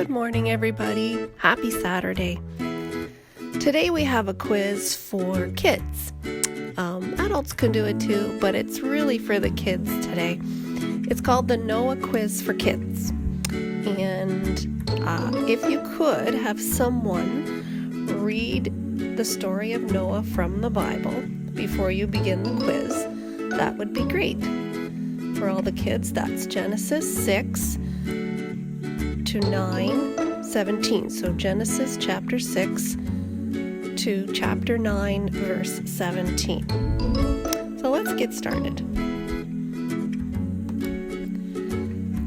Good morning, everybody. Happy Saturday. Today we have a quiz for kids. Adults can do it too, but it's really for the kids today. It's called the Noah Quiz for Kids. And if you could have someone read the story of Noah from the Bible before you begin the quiz, that would be great. For all the kids, that's Genesis 6 to 9:17. So Genesis chapter 6 to chapter 9, verse 17. So let's get started.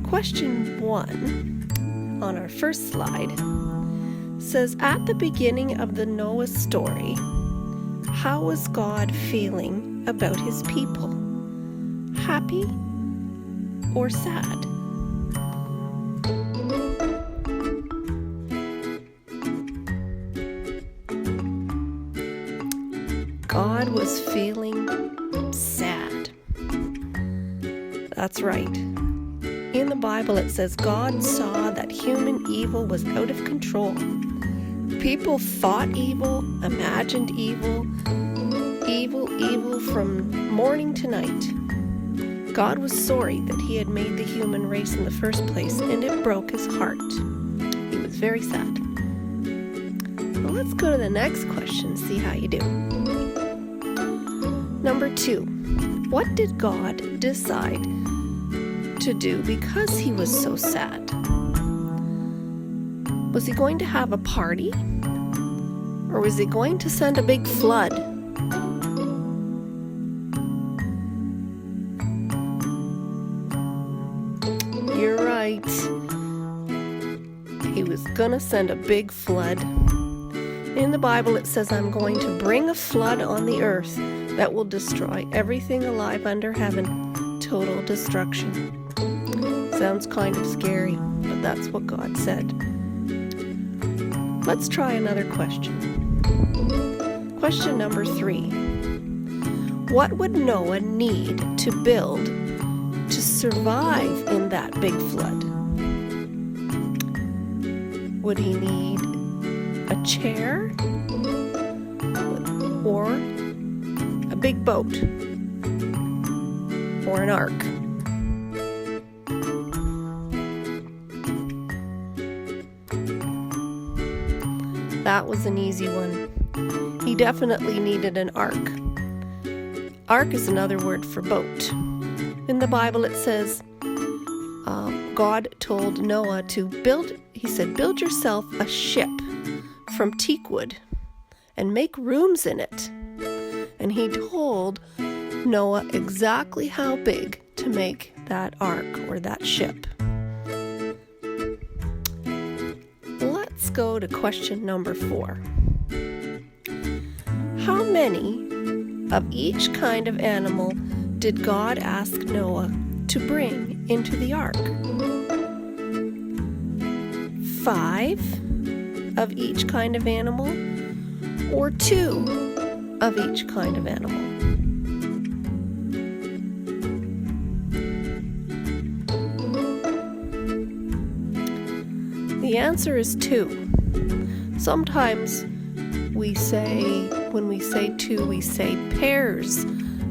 Question 1 on our first slide says, at the beginning of the Noah story, how was God feeling about his people? Happy or sad? God was feeling sad. That's right. In the Bible it says God saw that human evil was out of control. People thought evil, imagined evil from morning to night. God was sorry that he had made the human race in the first place, and it broke his heart. He was very sad. Well, let's go to the next question, see how you do. Number 2, what did God decide to do because he was so sad? Was he going to have a party? Or was he going to send a big flood? You're right. He was gonna send a big flood. In the Bible it says, I'm going to bring a flood on the earth that will destroy everything alive under heaven. Total destruction. Sounds kind of scary, but that's what God said. Let's try another question. Question number 3. What would Noah need to build to survive in that big flood? Would he need a chair or a big boat or an ark? That was an easy one. He definitely needed an ark. Ark is another word for boat. In the Bible it says, God told Noah to build yourself a ship from teak wood and make rooms in it. And he told Noah exactly how big to make that ark or that ship. Let's go to question number 4. How many of each kind of animal did God ask Noah to bring into the ark? 5 of each kind of animal or 2 of each kind of animal? The answer is 2. Sometimes when we say 2, we say pairs.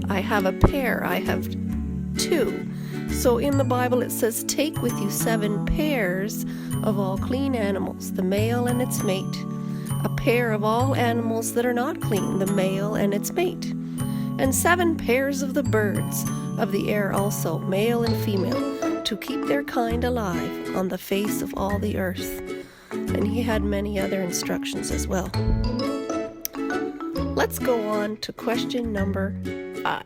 I have a pair, I have 2. So in the Bible it says, take with you 7 pairs of all clean animals, the male and its mate. A pair of all animals that are not clean, the male and its mate. And 7 pairs of the birds of the air also, male and female, to keep their kind alive on the face of all the earth. And he had many other instructions as well. Let's go on to question number 5.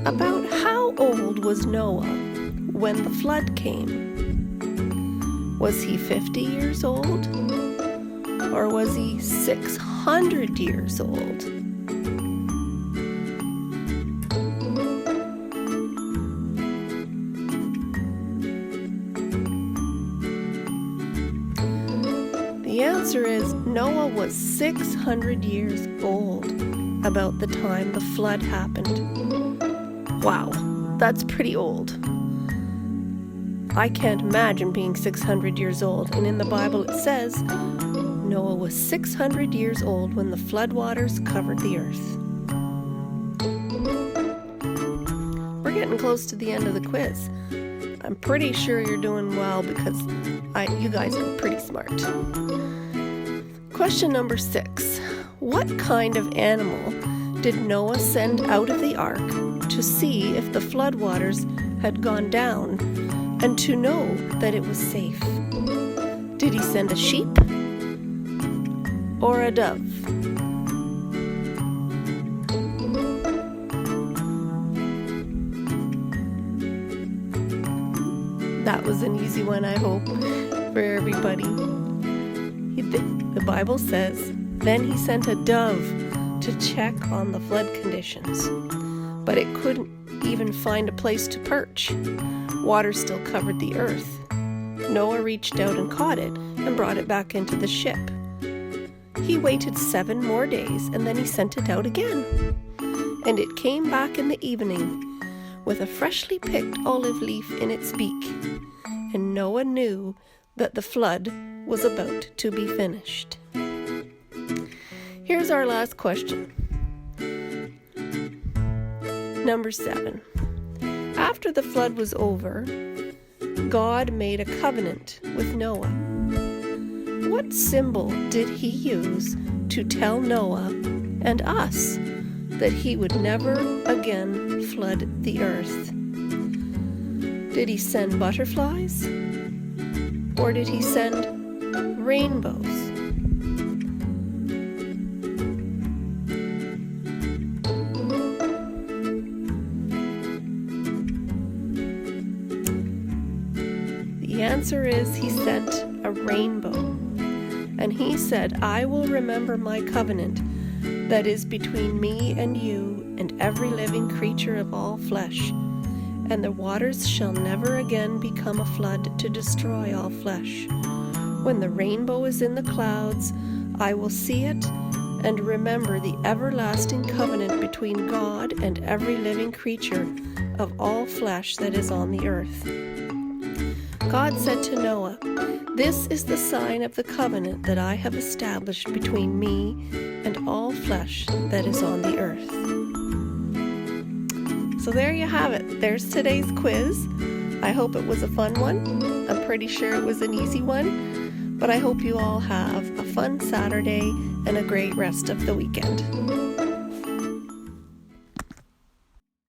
About how old was Noah when the flood came? Was he 50 years old? Or was he 600 years old? The answer is Noah was 600 years old about the time the flood happened. Wow, that's pretty old. I can't imagine being 600 years old. And in the Bible it says, Noah was 600 years old when the floodwaters covered the earth. We're getting close to the end of the quiz. I'm pretty sure you're doing well because you guys are pretty smart. Question number 6. What kind of animal did Noah send out of the ark to see if the floodwaters had gone down and to know that it was safe? Did he send a sheep or a dove? That was an easy one, I hope, for everybody. The Bible says, then he sent a dove to check on the flood conditions, but it couldn't even find a place to perch. Water still covered the earth. Noah reached out and caught it and brought it back into the ship. He waited 7 more days and then he sent it out again. And it came back in the evening with a freshly picked olive leaf in its beak. And Noah knew that the flood was about to be finished. Here's our last question. Number 7. After the flood was over, God made a covenant with Noah. What symbol did he use to tell Noah and us that he would never again flood the earth? Did he send butterflies? Or did he send rainbows? The answer is he sent a rainbow. And he said, I will remember my covenant that is between me and you and every living creature of all flesh. And the waters shall never again become a flood to destroy all flesh. When the rainbow is in the clouds, I will see it and remember the everlasting covenant between God and every living creature of all flesh that is on the earth. God said to Noah, this is the sign of the covenant that I have established between me and all flesh that is on the earth. So there you have it. There's today's quiz. I hope it was a fun one. I'm pretty sure it was an easy one. But I hope you all have a fun Saturday and a great rest of the weekend.